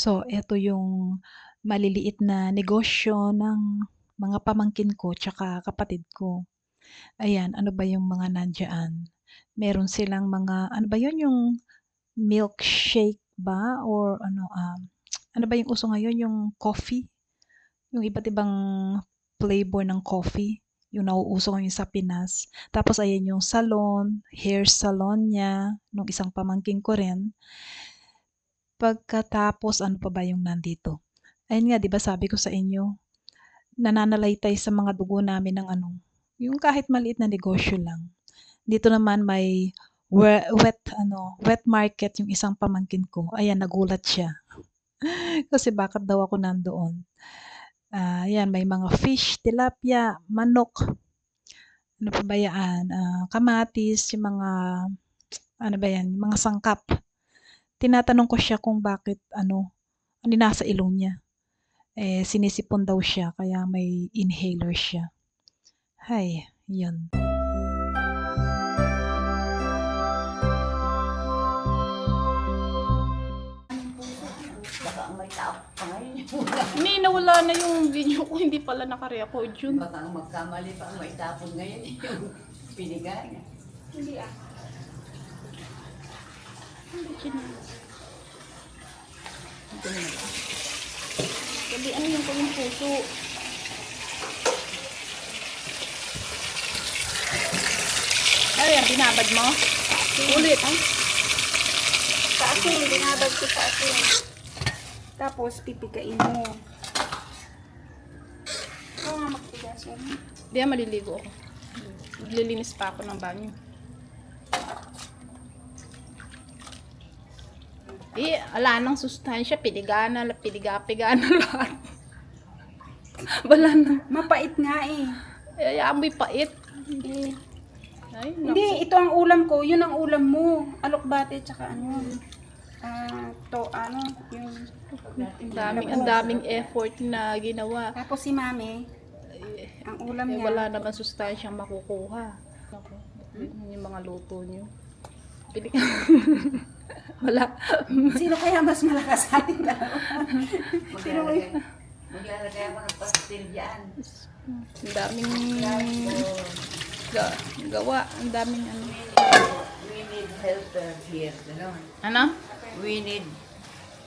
So, eto yung maliliit na negosyo ng mga pamangkin ko tsaka kapatid ko. Ayan, ano ba yung mga nandiyaan? Meron silang mga ano ba yun, yung milkshake ba or ano, ano ba yung uso ngayon, yung coffee? Yung iba't ibang flavor ng coffee, yung nauuso ngayon sa Pinas. Tapos ayan yung salon, hair salon niya, nung isang pamangkin ko rin. Pagkatapos ano pa ba yung nandito? Ayun nga 'di ba sabi ko sa inyo, nananalaytay sa mga dugo namin ng ano, yung kahit maliit na negosyo lang. Dito naman may wet market yung isang pamangkin ko, ayan nagulat siya. Kasi bakit daw ako nandoon. Ayan may mga fish, tilapia, manok, ano pa ba yan, kamatis, yung mga ano ba yan, yung mga sangkap. Tinatanong ko siya kung bakit ano nasa ilong niya. Sinisipon daw siya kaya may inhaler siya. Hay, yun. Baka ang may tao pa ngayon. Hindi, nawala na yung video ko. Hindi pala naka-record yun. Baka ang magkamali pa ang may tapon ngayon. Yung pinigay. Hindi ah. Hindi chinas. Sabi, ano yung kanyang puso? Ano yan, binabad mo? Ulit, ha? Sa asin, binabag ko sa asin. Tapos, pipigain mo. Oo nga, magpigas yan. Hindi, maliligo ako. Maglilinis pa ako ng banyo. Ala nang sustansya, pidiga na lahat. Wala na. Mapait nga eh. Ay, amoy pait. Hindi. Ay, Hindi, ito ang ulam ko. Yun ang ulam mo. Alokbate, tsaka ano. Yung... ang daming effort na ginawa. Tapos si mami, ang ulam niya. Wala naman sustansyang makukuha. Ako, yung mga luto nyo. Wala. Sino kaya mas malakas sa atin dalawa? Maglalagay ako ng pastil dyan. Ang daming gawa. Ang daming ano. We need helper here. Ganon. Ano? We need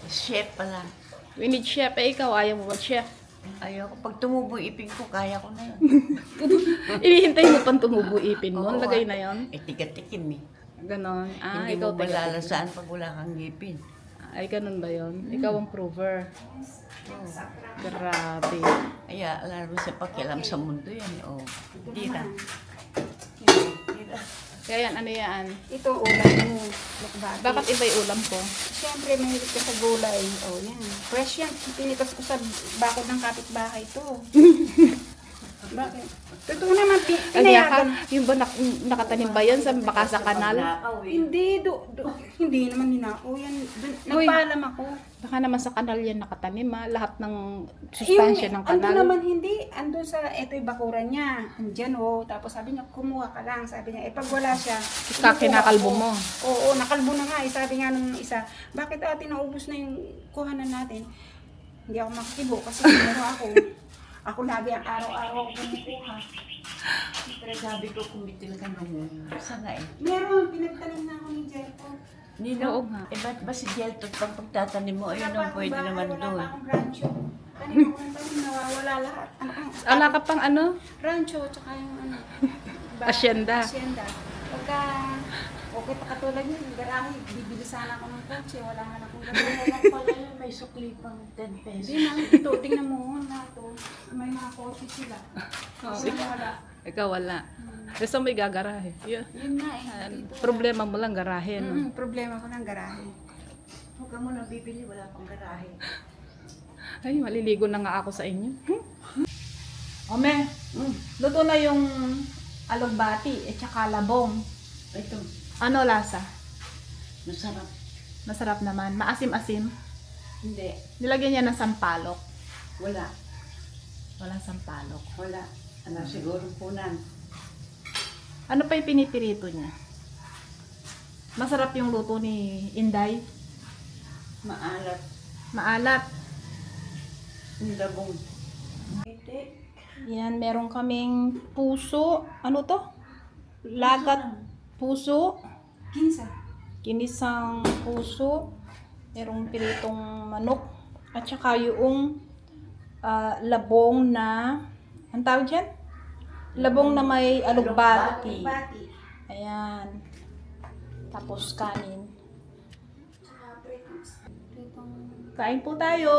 chef pala. We need chef. Ikaw, ayaw mo ba chef? Ayoko. Pag tumubo ipin ko, kaya ko na yun. Inihintay mo pang tumubo ipin mo. Oo, Lagay na yon. Tiga-tikim eh. Ganon. Hindi Ikaw mo taga- malalasaan pag wala kang ngipin. Ay, ganun ba yon? Ikaw ang prover. Grabe. Kaya lalo sa pakialam sa mundo yan. Oh, tira. Tira. Kaya yan, ano yan? Ito ulam mo. Alokbate. Bakit iba yung ulam ko? Siyempre, mahilig ka sa gulay. Oh, yan. Fresh yan. Pinitas ko sa bakod ng kapitbahay to. Bakit? Totoo naman, Kaya ka, pinayagan. yung ba nakatanim ba yan sa baka sa kanal? Pagnakaw eh. Hindi, hindi naman ninako yan. Uy. Nagpaalam ako. Baka naman sa kanal yan nakatanim ha. Lahat ng sustansya ng Ando kanal. naman hindi. Ando sa, eto'y bakuran niya. Andyan oh. Tapos sabi niya, kumuha ka lang. Sabi niya, pag wala siya. Kinakalbo mo. Oo, nakalbo na nga. Sabi nga nung isa, bakit ate naubos na yung kuhanan natin? Hindi ako makikibo kasi kumuha ako. Ako lagi ang araw-araw ako kumukuha. Pero sabi ko, kumitil ka nung sana eh. Meron, pinagtanim na ako ni Jericho. Nino, Oo nga. ba't ba si Jelto pag pagtatanim mo, ayun ang pwede naman Wala doon. pa akong rancho. Tanim ako ng tanim, nawawala lahat. Ala ka pang ano? Rancho, tsaka yung ano. Asyenda. Asyenda. Pagka, okay pa katulad yun, yung garahe, bibili sana ako ng kotse, wala nga akong garahe. Pala yun, may sukli pang 10 pesos. Hindi na, ito, tingnan mo na ito. May mga kotse sila. Kasi wala. Ikaw wala. Gusto mo igagarahe. Yun. Yun nga eh. Dito. Problema mo lang garahe. No? Problema ko ng garahe. Huwag ka muna bibili, wala pang garahe. Ay, maliligo na nga ako sa inyo. Ome, luto na yung alugbati at saka labong. Ito, Ano lasa? masarap. Masarap naman. Maasim-asim. Hindi, Nilagyan niya ng sampalok. wala. Walang sampalok. Wala. Ano, siguro punan. Ano pa yung pinipirito niya? Masarap yung luto ni Inday. Maalat. Maalat. Yung labong. Yan, meron kaming puso. Ano to? Lagat puso. Kinsa. Ginisang puso. Merong piritong manok. At saka yung labong na, ang tawag dyan? Labong na may alugbati. Bati. Ayan. Tapos kanin. Kain po tayo.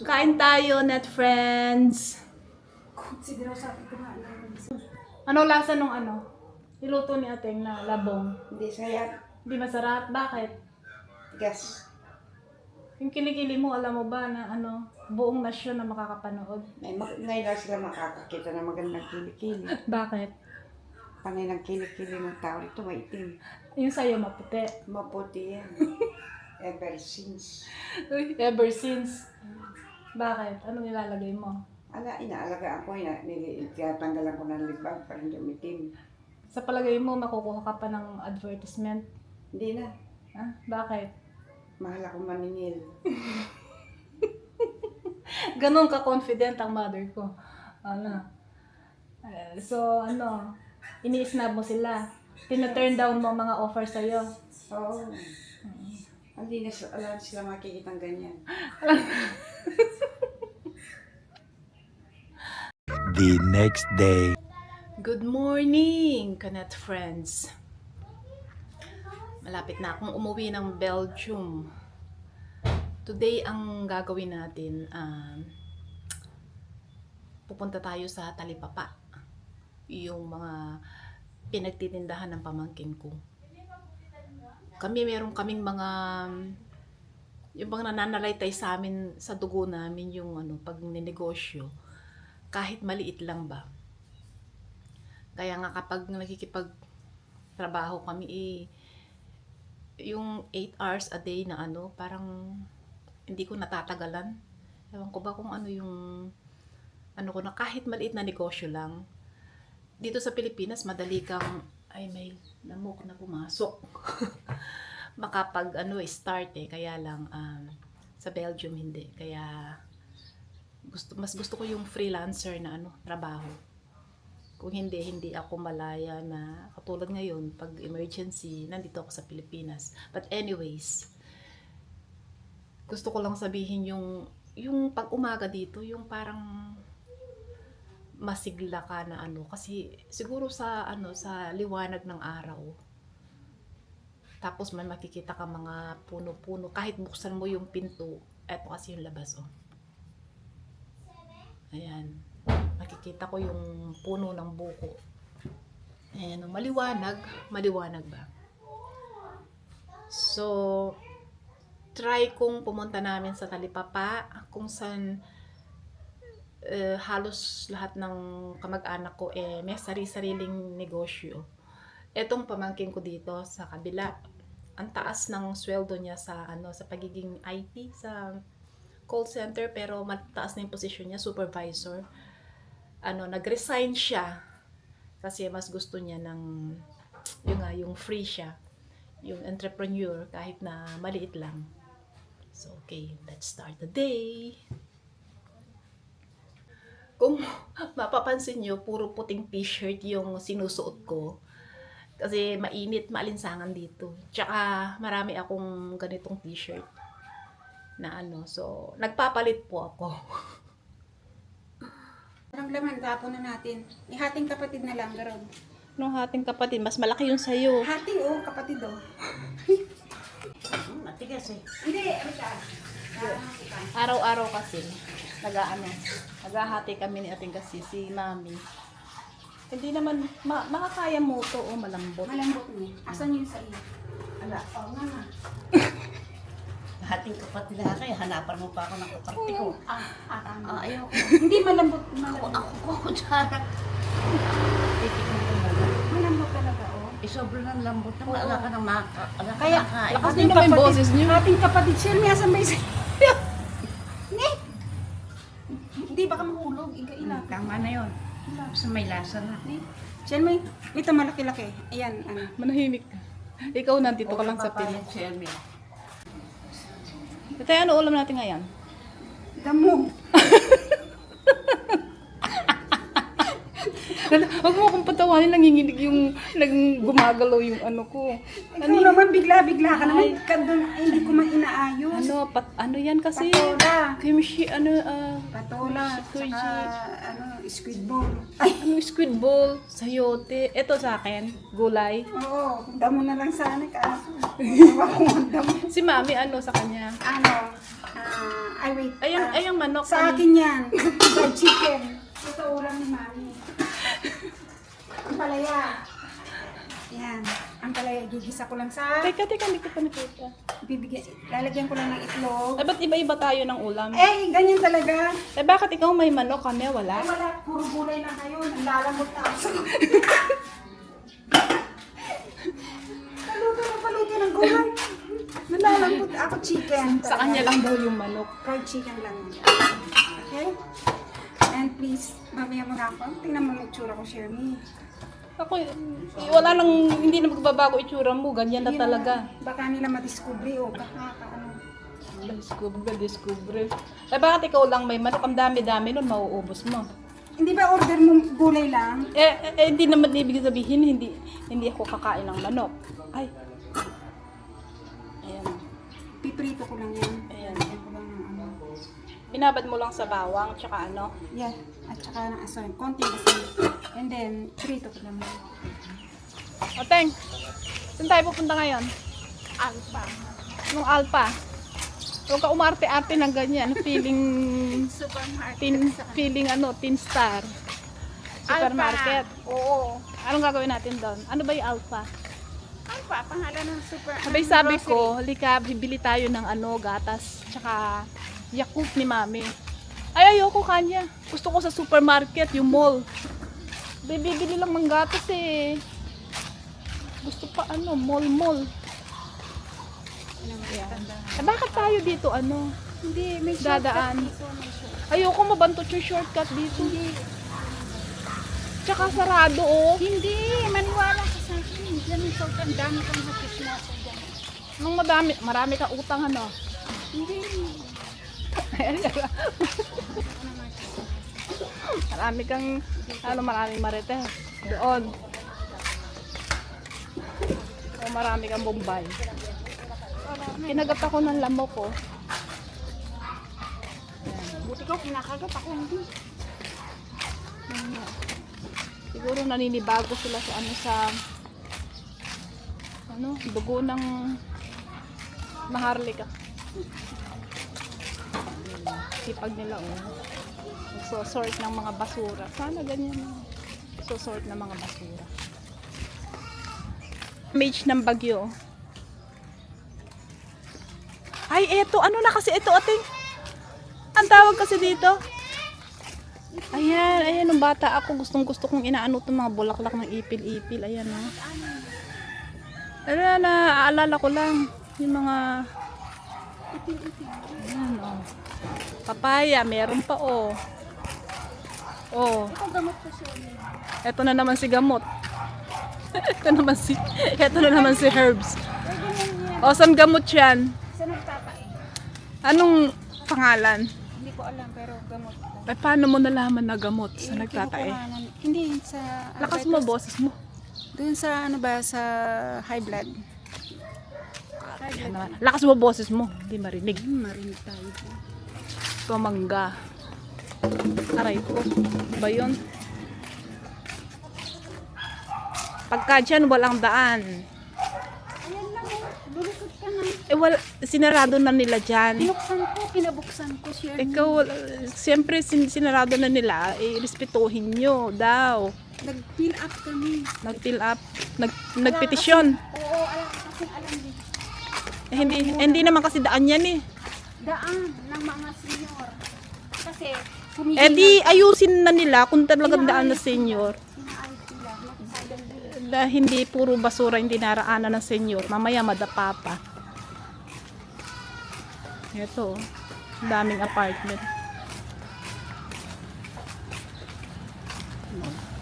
Kain tayo, net friends. Siguro sabi ko nga. Ano lasa nung ano? Niluto ni Ateng na labong. Hindi, saya. Hindi masarap. Bakit? Gas. Yung kilikili mo, alam mo ba na ano, buong nasyon na makakapanood? Ngayon lang sila makakakita ng magandang kilikili. Bakit? Panay ng kilikili ng tao ito, maitim. Yung sa'yo maputi. Maputi yan. Ever since. Uy, ever since. Bakit? Ano nilalagay mo? Inaalagaan ko, tinatanggalan ko ng libag para hindi umitim. Sa palagay mo, makukuha ka pa ng advertisement? Hindi na. Ah, bakit? Mahal ako maningil. Ganon ka-confident ang mother ko. Ano? So, ano? Ini-snub mo sila. Tina-turn down mo ang mga offer sa'yo. Oo. Hindi na alam sila makikitang ganyan. The next day. Good morning, Kanet friends. Malapit na akong umuwi ng Belgium. Today, ang gagawin natin, pupunta tayo sa Talipapa. Yung mga pinagtitindahan ng pamangkin ko. Meron kaming mga, yung mga nananalaytay sa amin, sa dugo namin, yung pag ninegosyo, kahit maliit lang ba. Kaya nga kapag nakikipagtrabaho kami, yung 8 hours a day na parang hindi ko natatagalan. Ewan ko ba kung ano yung ko na kahit maliit na negosyo lang. Dito sa Pilipinas, madali kang, may lamok na pumasok. Makapag start kaya lang sa Belgium hindi. Kaya mas gusto ko yung freelancer na trabaho. Kung hindi ako malaya na katulad ngayon, pag emergency, nandito ako sa Pilipinas. But anyways, gusto ko lang sabihin yung pag umaga dito, yung parang masigla ka na kasi siguro sa sa liwanag ng araw. Tapos may makikita ka mga puno-puno, kahit buksan mo yung pinto, eto kasi yung labas Ayan. Makikita ko yung puno ng buko. Ayan, maliwanag ba? So, try kong pumunta namin sa Talipapa, kung saan halos lahat ng kamag-anak ko may sari-sariling negosyo. Etong pamangkin ko dito sa kabila, ang taas ng sweldo niya sa sa pagiging IT sa call center, pero mataas na yung position niya, supervisor. Nag-resign siya kasi mas gusto niya ng yung free siya, yung entrepreneur kahit na maliit lang. So okay, let's start the day. Kung mapapansin nyo, puro puting t-shirt yung sinusuot ko kasi mainit, maalinsangan dito. Tsaka marami akong ganitong t-shirt na so nagpapalit po ako. Anong laman, tapon na natin. Hating kapatid na lang, garon. Nung ating kapatid, mas malaki yung sayo. Hati, kapatid, Matigas Hindi, siya. Araw-araw kasi, naghahati kami ni ating kasi si Mami. Hindi naman, makakaya mo to, malambot. Malambot niya. Asan yung sa iyo? Ala, Mama. hating kapatid na kayo, hanapan mo pa ako ng kapatid ko. Tama. Ayaw ko. Hindi malambot. Ako, Chara. Titikman ko muna. Malambot talaga, Sobrang ng lambot na wala ka nang makain. Kaya, Lakas din naman yung boses niyo. Ating kapatid, sir, may asan ba yung Ne? Hindi, baka mahulog. Iga-ila. Tama na yun. Sa may lasa na. Siya, may ito malaki-laki. Ayan, Manahimik ka. Ikaw nandito ka lang sa Pinas. Tay, ano ulam natin ngayon? Damo. Huwag mo akong patawanin, nanginginig yung, gumagalaw yung ano ko. Ikaw naman bigla-bigla ka naman. Hindi ko man inaayos. Ano yan kasi? Patola. Kimchi, Patola. Squid. Saka squid ball. Ay, squid ball, sayote. Ito sa akin, gulay. oo. Damo na lang sana kaso. Tawa ko ang damo. Si mami, sa kanya? Ay wait. Ayang manok. Sa akin yan. Fried chicken. Ito ulam ni mami. Ang palaya. Yan. Ang palaya, gigisa ko lang sa... Teka, hindi ko pa nakita. Lalagyan ko lang ng itlog. Ay, ba't iba-iba tayo ng ulam? Eh, ganyan talaga. Eh, bakit ikaw may manok, kami wala? Ay, wala. Puro gulay lang kayo. Nalalamot na ako sa... Paluto ng gulay. Nalalamot ako chicken. Sa kanya lang daw yung manok. Fried chicken lang. Okay? And please, mamaya mo na ako. Tingnan mo yung itsura ko, Shermy. Ako, wala lang, hindi na magbabago itsura mo, ganyan na talaga. Baka nila madiscovery o ano. Discover. Eh, bakit ikaw lang may manok? Ang dami-dami nun, mauubos mo. Hindi ba order mo gulay lang? Hindi naman ibig sabihin, hindi ako kakain ng manok. Ay. Ayan. Piprito ko lang yan. Ayan. Lagyan ko lang ng ano. Binabad mo lang sa bawang, tsaka ano. Yeah. At saka ng asoy. Konti kasi. And then, prito ko lang yan. O, Teng, saan tayo pupunta ngayon? Alpa. Nung Alpa. Huwag ka umarte-arte ng ganyan. Feeling, teen star. Supermarket. Oo. Anong gagawin natin doon? Ano ba yung Alpha? Alpa, pangalan ng super... Sabi ko, halika, bibili tayo ng gatas, tsaka Yakult ni Mami. Ay, ayoko kanya. Gusto ko sa supermarket, yung mall. Bibili lang ng gatas eh. Gusto pa mall. Ayan. Eh, bakit tayo dito Hindi, may dadaan? Ayoko mabantot yung shortcut dito. Tsaka sarado Hindi, maniwala ka sa akin. Ganun sa ang dami kong hatismoso dyan. Nung marami kang utang Hindi. Marami kang, maraming marete. Doon. O marami kang Bombay. Kinagat ako ng lamok ko. Buti ko, kinakagat ako. Hindi. Siguro naninibago sila sa dugo ng Maharlika. Sipag nila sort ng mga basura. Sana ganyan. Sort ng mga basura. Image ng bagyo. Ay, eto. Ano na kasi ito, ating? Ang tawag kasi dito. Ayan, nung bata ako, gustong-gusto kong inaano itong mga bulaklak ng ipil-ipil. Ayan, naaalala ko lang yung mga ayan, papaya, meron pa, Ito gamot ko siya. eto na naman si gamot. Eto na naman si herbs. Saan gamot yan? Sa nagtatae. Anong pangalan? Hindi ko alam, pero gamot ko. Paano mo nalaman na gamot sa nagtatae? Hindi, sa... Lakas mo, boses mo. Doon sa sa high blood. Lakas mo, boses mo. Hindi marinig. Marinig tayo. Pamangga. Aray ko. Ba yun? Pagka dyan, walang daan. Ayan lang, lulusot ka na. Sinarado na nila dyan. Pinabuksan ko siya. Ikaw, siyempre sinarado na nila, respetuhin nyo daw. Nag-fill up kami. Nag-fill up, nagpetisyon. Oo, alam din. Hindi naman kasi daan yan eh. Daan ng mga senior. Kasi, Di ayusin na nila kung talagang daan na senior. Inaayos sila. Hindi puro basura yung dinaraanan ng senior. Mamaya madapa pa. Ito, daming apartment.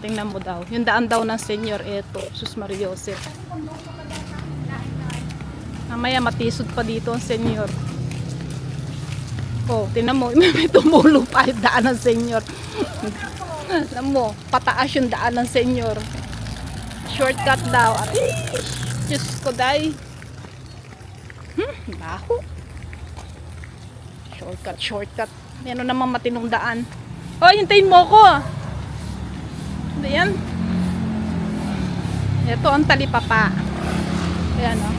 Tingnan mo daw. Yung daan daw ng senior, ito. Sus Maria Joseph. Mamaya matisod pa dito ang senior. Oh, tinan mo, may tumulo pa yung daan ng senyor. Alam mo, pataas yung daan ng senyor. Shortcut daw. Aray, Diyos ko, day. Baho. Shortcut. Meron naman matinong daan. Oh, hintayin mo ko. Ano yan? Ito ang talipapa. Ayan, oh.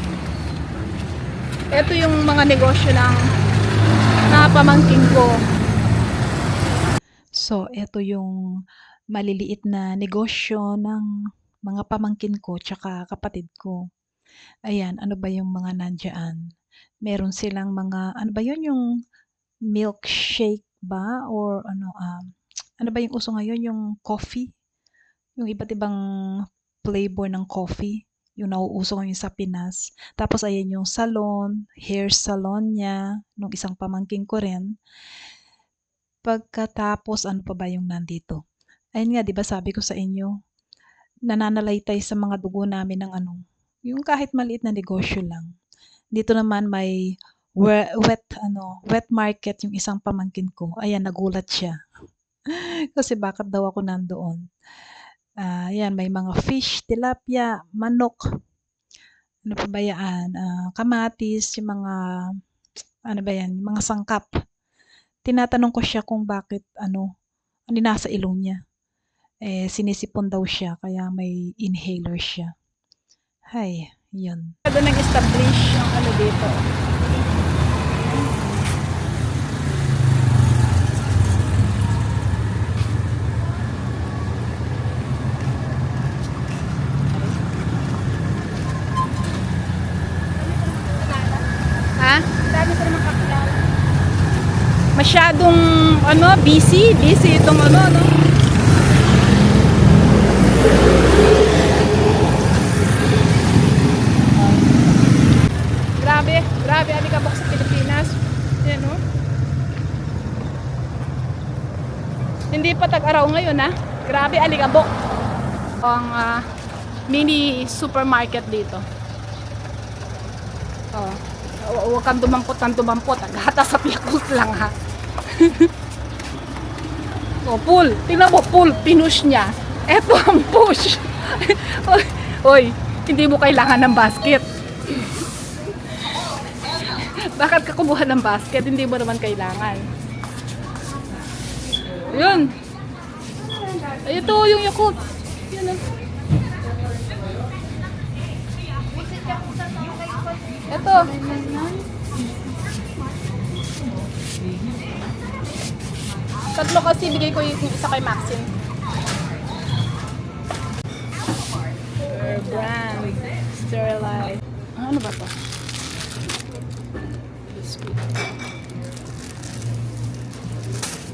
Ito yung mga negosyo ng pamangkin ko. So, eto yung maliliit na negosyo ng mga pamangkin ko tsaka kapatid ko. Ayan, ano ba yung mga nandyan? Meron silang mga, ano ba yun, yung milkshake ba? Or ano ba yung uso ngayon? Yung coffee? Yung iba't ibang flavor ng coffee. Yung nauuso ngayon sa Pinas. Tapos ayan yung salon, hair salon niya, nung isang pamangkin ko rin. Pagkatapos ano pa ba yung nandito? Ayun nga 'di ba sabi ko sa inyo, nananalaytay sa mga dugo namin ng yung kahit maliit na negosyo lang. Dito naman may wet market yung isang pamangkin ko. Ayan, nagulat siya. Kasi bakit daw ako nandoon. Ayan, may mga fish, tilapia, manok, ano pa ba yan, kamatis, yung mga, ano ba yan, yung mga sangkap. Tinatanong ko siya kung bakit ano nasa ilong niya. Sinisipon daw siya kaya may inhaler siya. Hay, yun. Doon nag-establish yung ano dito. Ha? Dami ko naman kakilala. Masyadong busy itong no. Grabe alikabok sa Pilipinas. Yan, no? Hindi pa tag-araw ngayon, ha? Grabe alikabok. Ang mini supermarket dito. Oh. Huwag kang dumampot. Aghatas sa piyakos lang, ha? O, pull. Tingnan mo, pull. Pinush niya. Eto ang push. Oy, hindi mo kailangan ng basket. Bakit ka kumuha ng basket? Hindi mo naman kailangan. Yun. Ay, ito yung Yakult. Yun, Ito. Tatlo kasi bigay ko yung isa kay Maxine. Brand. Sterilite. Ano ba to? Biscuit.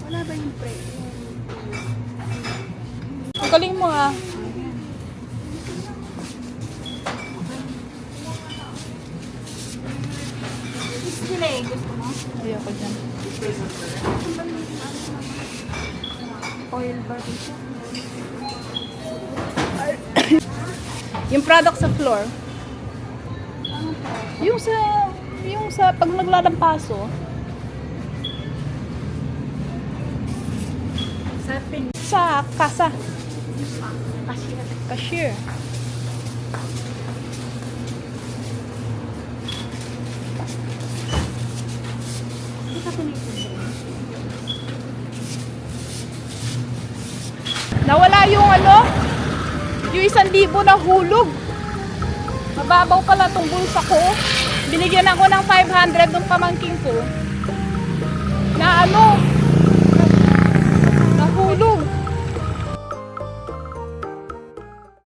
Wala ba yung pre? Ang galing mo, ah. Sila gusto mo? Ayoko dyan. Oil barbicha. Yung product sa floor. Yung sa pag naglalampaso. Sa pin. Sa kasa. Cashier. Cashier. Ito pa nito. Nawala yung yung 1,000 na hulog. Mababaw pala tong bulsa ko. Binigyan ako ng 500 ng pamangking ko. Na